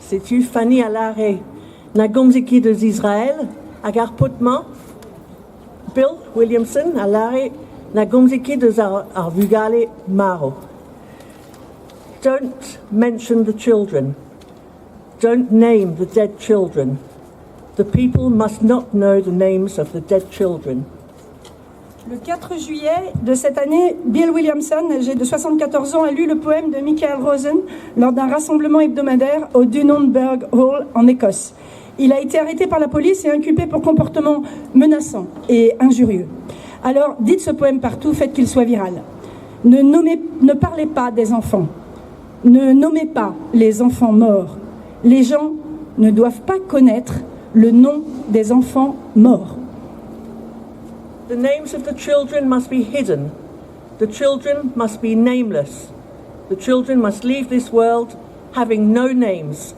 c'est-tu Fanny à l'arrêt, na gomziki de Israël, agar potman, Bill Williamson à l'arrêt, na gomziki de Arvugale Maro. Don't mention the children. Don't name the dead children. The people must not know the names of the dead children. Le 4 juillet de cette année, Bill Williamson, âgé de 74 ans, a lu le poème de Michael Rosen lors d'un rassemblement hebdomadaire au Dunonburg Hall en Écosse. Il a été arrêté par la police et inculpé pour comportement menaçant et injurieux. Alors, dites ce poème partout, faites qu'il soit viral. Ne parlez pas des enfants. Ne nommez pas les enfants morts. Les gens ne doivent pas connaître le nom des enfants morts. The names of the children must be hidden. The children must be nameless. The children must leave this world having no names.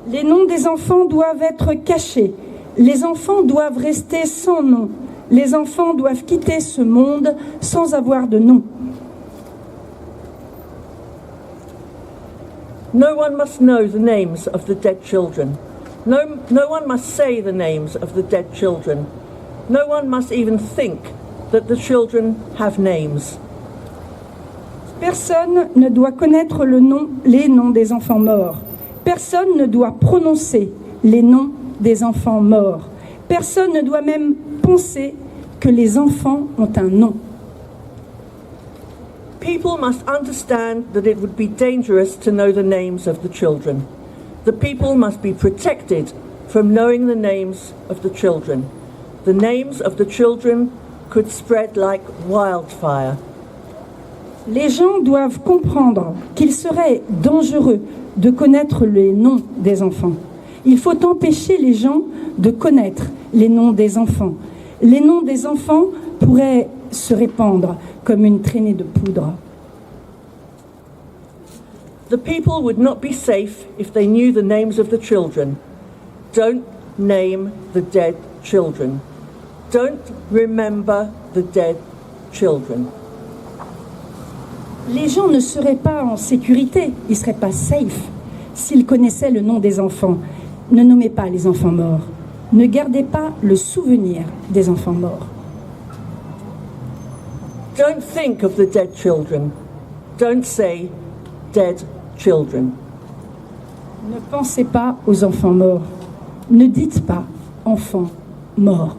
Les noms des enfants doivent être cachés. Les enfants doivent rester sans nom. Les enfants doivent quitter ce monde sans avoir de nom. No one must know the names of the dead children. No one must say the names of the dead children. No one must even think that the children have names. Personne ne doit connaître les noms des enfants morts. Personne ne doit prononcer les noms des enfants morts. Personne ne doit même penser que les enfants ont un nom. People must understand that it would be dangerous to know the names of the children. The people must be protected from knowing the names of the children. The names of the children could spread like wildfire. Les gens doivent comprendre qu'il serait dangereux de connaître les noms des enfants. Il faut empêcher les gens de connaître les noms des enfants. Les noms des enfants pourraient se répandre comme une traînée de poudre. The people would not be safe if they knew the names of the children. Don't name the dead children. Don't remember the dead children. Les gens ne seraient pas en sécurité, ils ne seraient pas safe s'ils connaissaient le nom des enfants. Ne nommez pas les enfants morts. Ne gardez pas le souvenir des enfants morts. Don't think of the dead children. Don't say dead children. Ne pensez pas aux enfants morts. Ne dites pas enfants morts.